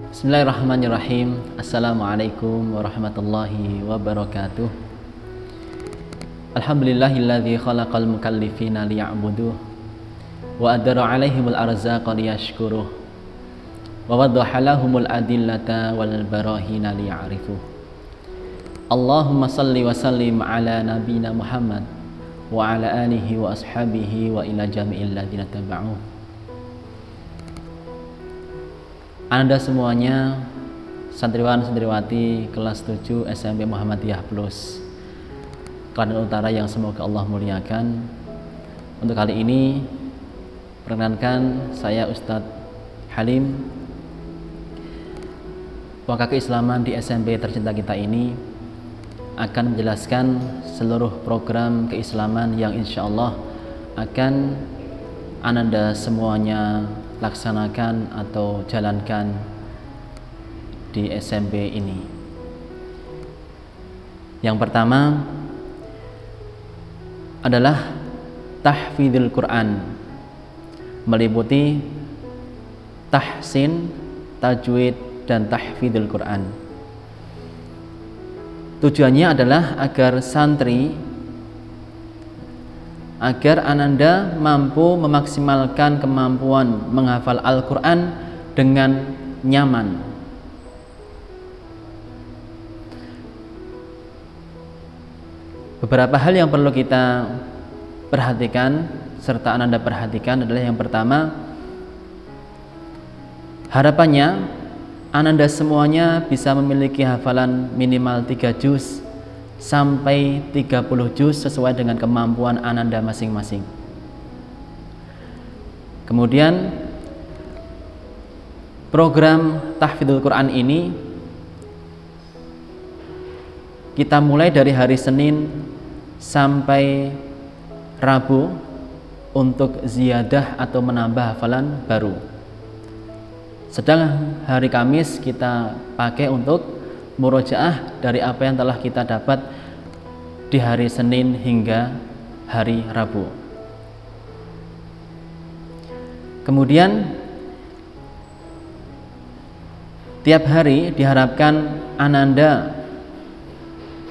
Bismillahirrahmanirrahim. Assalamualaikum warahmatullahi wabarakatuh. Alhamdulillahilladzi khalaqal mukallifina liya'buduh wa adara 'alaihimul arzaqa liyashkuruh wa waddaha lahumul adillata wal barahina liya'rifuh. Allahumma salli wa sallim ala nabiyyina Muhammad wa ala alihi wa ashabihi wa ila jami'il ladzina taba'uh. Anda semuanya santriwan santriwati kelas 7 SMP Muhammadiyah Plus Klaten Utara yang semoga Allah muliakan. Untuk kali ini perkenankan saya Ustadz Halim, Wakil Keislaman di SMP tercinta kita ini akan menjelaskan seluruh program keislaman yang insya Allah akan Anda semuanya laksanakan atau jalankan di SMP ini. Yang pertama adalah tahfidzul Quran, meliputi tahsin, tajwid, dan tahfidzul Quran. Tujuannya adalah agar Ananda mampu memaksimalkan kemampuan menghafal Al-Quran dengan nyaman. Beberapa hal yang perlu kita perhatikan serta Ananda perhatikan adalah yang pertama, harapannya Ananda semuanya bisa memiliki hafalan minimal 3 juz sampai 30 juz sesuai dengan kemampuan Ananda masing-masing. Kemudian program tahfidzul Quran ini kita mulai dari hari Senin sampai Rabu untuk ziyadah atau menambah hafalan baru. Sedang hari Kamis kita pakai untuk murojaah dari apa yang telah kita dapat di hari Senin hingga hari Rabu. Kemudian tiap hari diharapkan Ananda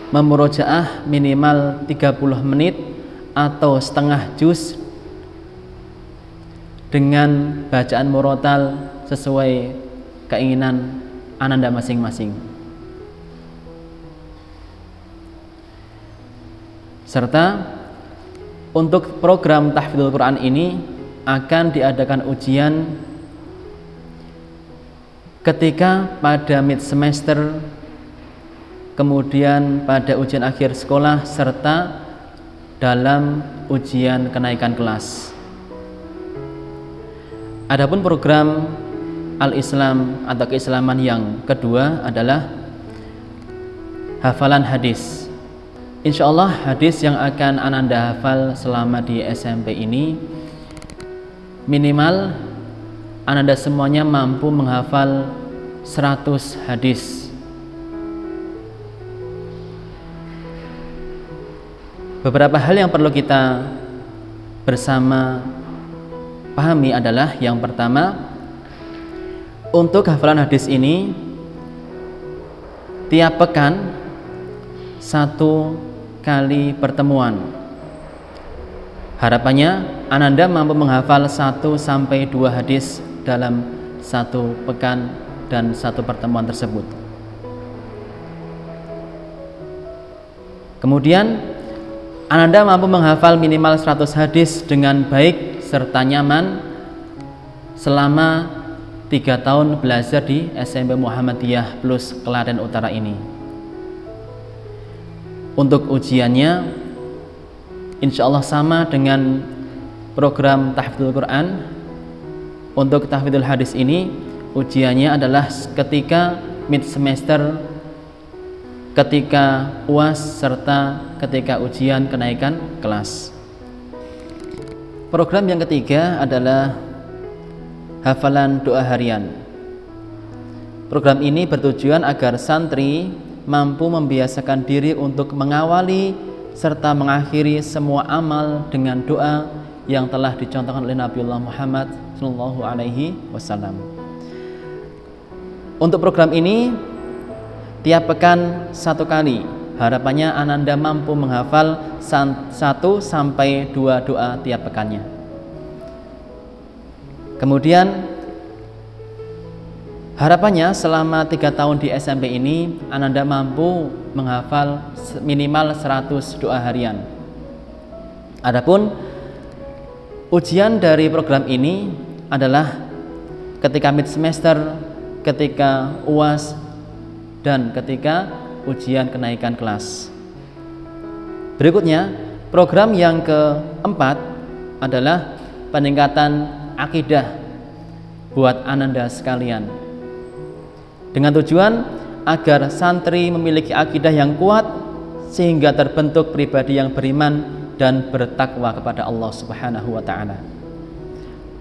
memurojaah minimal 30 menit atau setengah juz dengan bacaan murotal sesuai keinginan Ananda masing-masing. Serta untuk program tahfidzul Quran ini akan diadakan ujian ketika pada mid semester, kemudian pada ujian akhir sekolah, serta dalam ujian kenaikan kelas. Adapun program Al-Islam atau keislaman yang kedua adalah hafalan hadis. Insya Allah hadis yang akan Ananda hafal selama di SMP ini minimal Ananda semuanya mampu menghafal 100 hadis. Beberapa hal yang perlu kita bersama pahami adalah yang pertama, untuk hafalan hadis ini tiap pekan 1 kali pertemuan. Harapannya Ananda mampu menghafal 1 sampai 2 hadis dalam 1 pekan dan 1 pertemuan tersebut. Kemudian Ananda mampu menghafal minimal 100 hadis dengan baik serta nyaman selama 3 tahun belajar di SMP Muhammadiyah Plus Klaten Utara ini. Untuk ujiannya insya Allah sama dengan program tahfidzul Quran. Untuk tahfidzul hadis ini ujiannya adalah ketika mid semester ketika UAS serta ketika ujian kenaikan kelas. Program yang ketiga adalah hafalan doa harian. Program ini bertujuan agar santri mampu membiasakan diri untuk mengawali serta mengakhiri semua amal dengan doa yang telah dicontohkan oleh Nabiullah Muhammad SAW. Untuk program ini tiap pekan 1 kali. Harapannya Ananda mampu menghafal 1 sampai 2 doa tiap pekannya. Kemudian harapannya selama 3 tahun di SMP ini Ananda mampu menghafal minimal 100 doa harian. Adapun ujian dari program ini adalah ketika mid semester, ketika UAS, dan ketika ujian kenaikan kelas. Berikutnya, program yang keempat adalah peningkatan akidah buat Ananda sekalian, dengan tujuan agar santri memiliki akidah yang kuat sehingga terbentuk pribadi yang beriman dan bertakwa kepada Allah Subhanahu wa Ta'ala.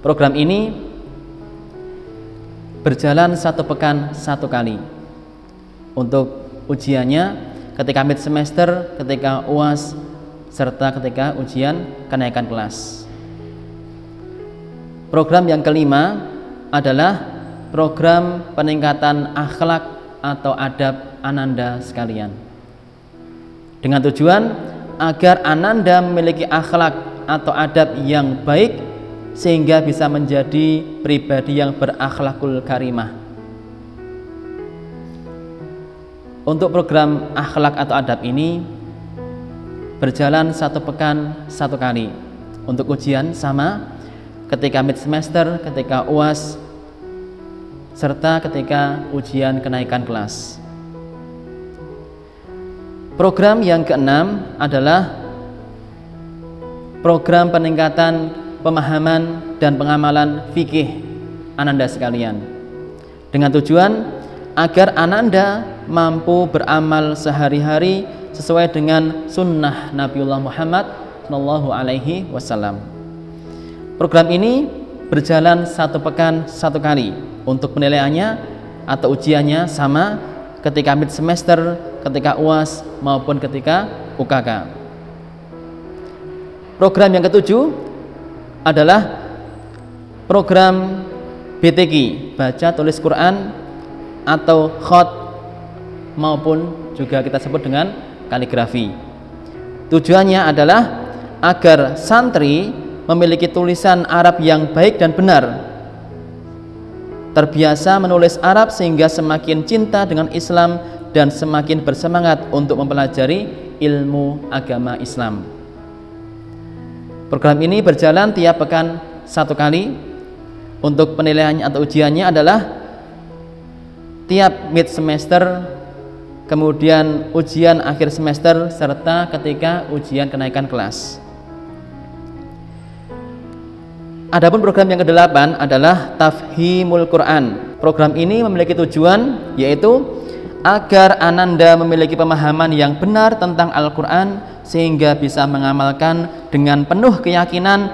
Program ini berjalan 1 pekan 1 kali. Untuk ujiannya ketika mid semester, ketika UAS, serta ketika ujian kenaikan kelas. Program yang kelima adalah program peningkatan akhlak atau adab Ananda sekalian, dengan tujuan agar Ananda memiliki akhlak atau adab yang baik sehingga bisa menjadi pribadi yang berakhlakul karimah. Untuk program akhlak atau adab ini berjalan 1 pekan 1 kali. Untuk ujian sama ketika mid semester, ketika UAS, serta ketika ujian kenaikan kelas. Program yang keenam adalah program peningkatan pemahaman dan pengamalan fikih Ananda sekalian, dengan tujuan agar Ananda mampu beramal sehari-hari sesuai dengan sunnah Nabiullah Muhammad SAW. Program ini berjalan 1 pekan 1 kali. Untuk penilaiannya atau ujiannya sama ketika mid semester, ketika UAS maupun ketika UKK. Program yang ketujuh adalah program BTQ, baca tulis Quran atau khot, maupun juga kita sebut dengan kaligrafi. Tujuannya adalah agar santri memiliki tulisan Arab yang baik dan benar, terbiasa menulis Arab sehingga semakin cinta dengan Islam dan semakin bersemangat untuk mempelajari ilmu agama Islam. Program ini berjalan tiap pekan 1 kali. Untuk penilaiannya atau ujiannya adalah tiap mid semester, kemudian ujian akhir semester, serta ketika ujian kenaikan kelas. Adapun program yang ke-8 adalah Tafhimul Quran. Program ini memiliki tujuan yaitu agar Ananda memiliki pemahaman yang benar tentang Al-Quran sehingga bisa mengamalkan dengan penuh keyakinan,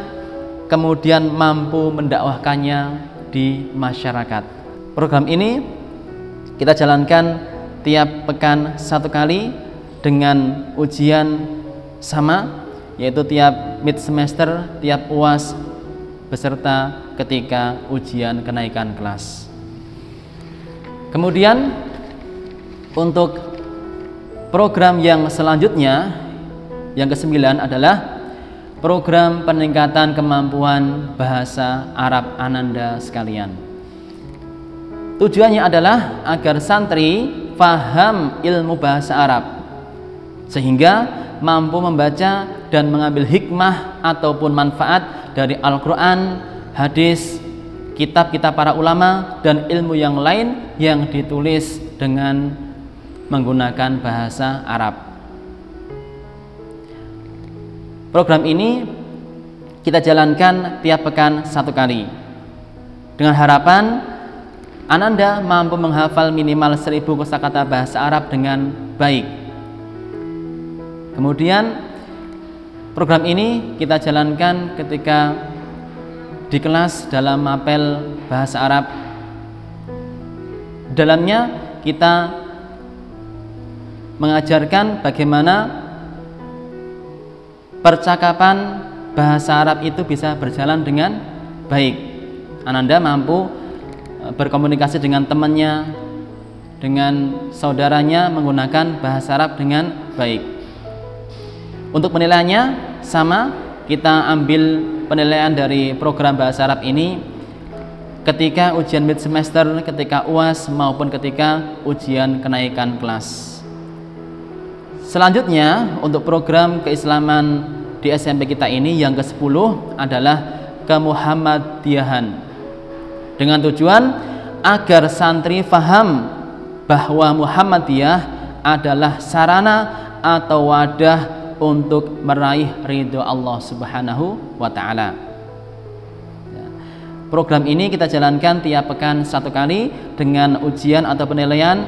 kemudian mampu mendakwahkannya di masyarakat. Program ini kita jalankan tiap pekan 1 kali dengan ujian sama, yaitu tiap mid semester, tiap UAS, beserta ketika ujian kenaikan kelas. Kemudian untuk program yang selanjutnya, yang ke-9 adalah program peningkatan kemampuan bahasa Arab Ananda sekalian. Tujuannya adalah agar santri paham ilmu bahasa Arab sehingga mampu membaca dan mengambil hikmah ataupun manfaat dari Al-Quran, hadis, kitab-kitab para ulama, dan ilmu yang lain yang ditulis dengan menggunakan bahasa Arab. Program ini kita jalankan tiap pekan 1 kali dengan harapan Ananda mampu menghafal minimal 1000 kosakata bahasa Arab dengan baik. Kemudian program ini kita jalankan ketika di kelas dalam mapel bahasa Arab. Dalamnya kita mengajarkan bagaimana percakapan bahasa Arab itu bisa berjalan dengan baik. Ananda mampu berkomunikasi dengan temannya, dengan saudaranya menggunakan bahasa Arab dengan baik. Untuk penilaiannya sama, kita ambil penilaian dari program bahasa Arab ini ketika ujian mid semester, ketika UAS maupun ketika ujian kenaikan kelas. Selanjutnya untuk program keislaman di SMP kita ini yang ke-10 adalah kemuhammadiyahan, dengan tujuan agar santri faham bahwa Muhammadiyah adalah sarana atau wadah untuk meraih ridho Allah Subhanahu wa Ta'ala. Program ini kita jalankan tiap pekan 1 kali dengan ujian atau penilaian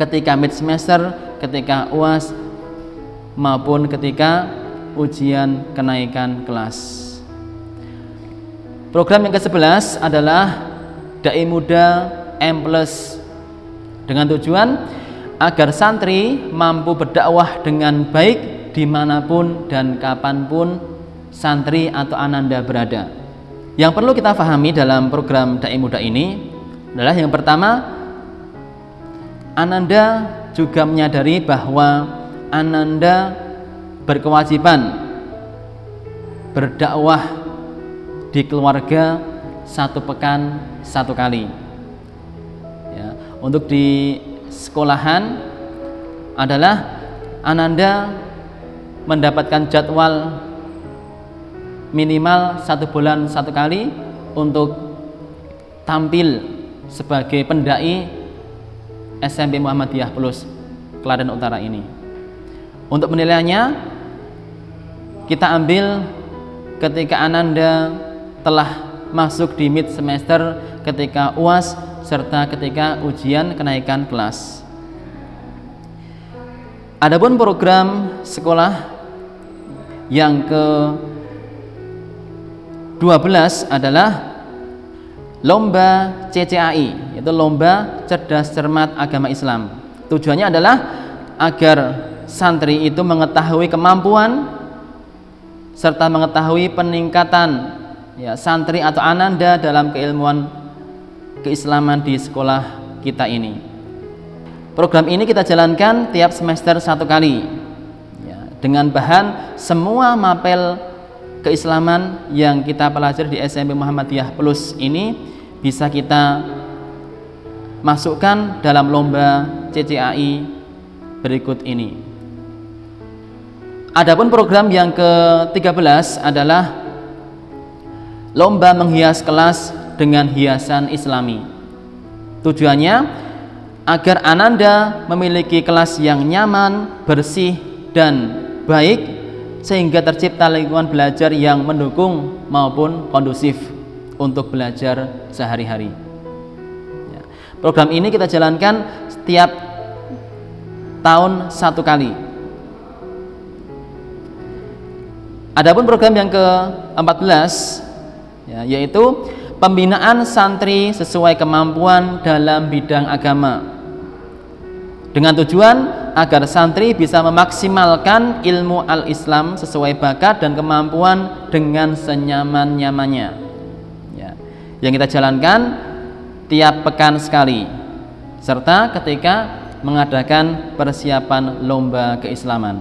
ketika mid semester, ketika UAS maupun ketika ujian kenaikan kelas. Program yang ke-11 adalah Dai Muda M+, dengan tujuan agar santri mampu berdakwah dengan baik dimanapun dan kapanpun santri atau ananda berada. Yang perlu kita pahami dalam program Dai Muda ini adalah yang pertama, ananda juga menyadari bahwa ananda berkewajiban berdakwah di keluarga 1 pekan 1 kali. Ya, untuk di sekolahan adalah ananda mendapatkan jadwal minimal 1 bulan 1 kali untuk tampil sebagai pendai SMP Muhammadiyah Plus Klaten Utara ini. Untuk penilaiannya kita ambil ketika ananda telah masuk di mid semester, ketika UAS serta ketika ujian kenaikan kelas. Adapun program sekolah yang ke-12 adalah lomba CCAI, yaitu lomba cerdas cermat agama Islam. Tujuannya adalah agar santri itu mengetahui kemampuan serta mengetahui peningkatan santri atau ananda dalam keilmuan keislaman di sekolah kita ini. Program ini kita jalankan tiap semester 1 kali dengan bahan semua mapel keislaman yang kita pelajari di SMP Muhammadiyah Plus ini bisa kita masukkan dalam lomba CCAI berikut ini. Adapun program yang ke-13 adalah lomba menghias kelas dengan hiasan Islami. Tujuannya agar ananda memiliki kelas yang nyaman, bersih dan baik sehingga tercipta lingkungan belajar yang mendukung maupun kondusif untuk belajar sehari-hari. Program ini kita jalankan setiap tahun 1 kali. Adapun program yang ke-14 yaitu pembinaan santri sesuai kemampuan dalam bidang agama, dengan tujuan agar santri bisa memaksimalkan ilmu al-Islam sesuai bakat dan kemampuan dengan senyaman-nyamannya. Yang kita jalankan tiap pekan sekali, serta ketika mengadakan persiapan lomba keislaman.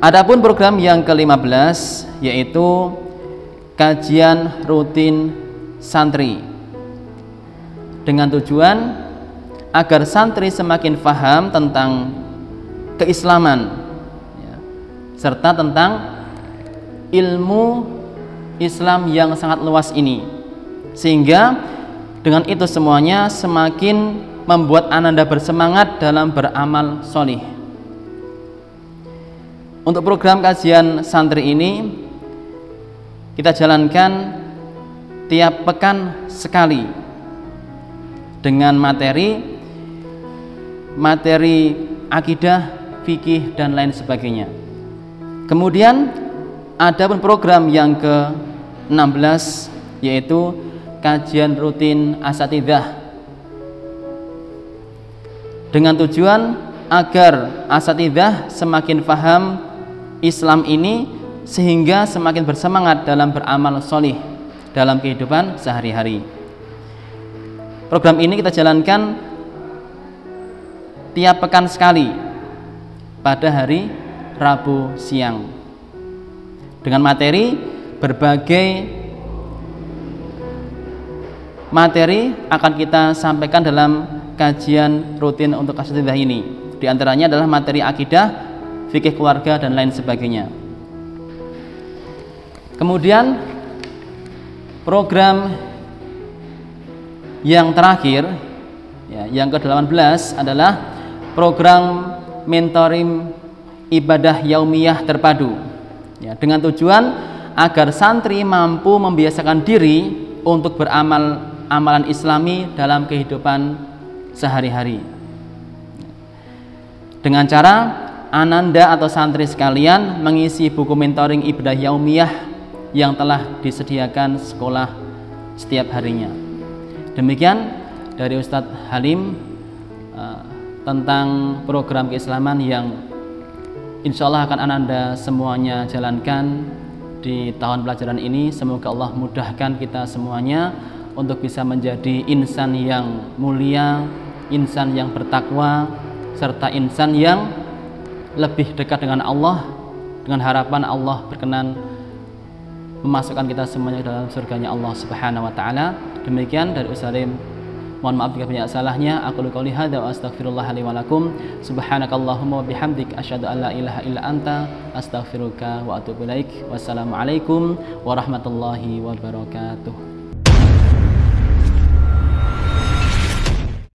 Adapun program yang ke-15 yaitu kajian rutin santri, dengan tujuan agar santri semakin paham tentang keislaman serta tentang ilmu Islam yang sangat luas ini, sehingga dengan itu semuanya semakin membuat ananda bersemangat dalam beramal solih. Untuk program kajian santri ini kita jalankan tiap pekan sekali dengan materi akidah, fikih dan lain sebagainya. Kemudian ada pun program yang ke-16 yaitu kajian rutin asatidzah, dengan tujuan agar asatidzah semakin paham Islam ini sehingga semakin bersemangat dalam beramal sholih dalam kehidupan sehari-hari. Program ini kita jalankan tiap pekan sekali pada hari Rabu siang dengan berbagai materi akan kita sampaikan dalam kajian rutin untuk asatidzah ini. Di antaranya adalah materi akidah, fikih keluarga dan lain sebagainya. Kemudian program yang terakhir yang ke-18 adalah program mentoring ibadah yaumiyah terpadu, dengan tujuan agar santri mampu membiasakan diri untuk beramal amalan islami dalam kehidupan sehari-hari dengan cara ananda atau santri sekalian mengisi buku mentoring ibadah yaumiyah yang telah disediakan sekolah setiap harinya. Demikian dari Ustadz Halim tentang program keislaman yang insya Allah akan ananda semuanya jalankan di tahun pelajaran ini. Semoga Allah mudahkan kita semuanya untuk bisa menjadi insan yang mulia, insan yang bertakwa, serta insan yang lebih dekat dengan Allah, dengan harapan Allah berkenan memasukkan kita semuanya dalam surganya Allah Subhanahu wa taala. Demikian dari Ustaz Halim. Mohon maaf jika banyak salahnya. Aku qouli hadza wa astaghfirullah li wa lakum. Subhanakallahumma wa bihamdik asyhadu an la ilaha illa anta astaghfiruka wa atubu ilaik. Wassalamualaikum warahmatullahi wabarakatuh.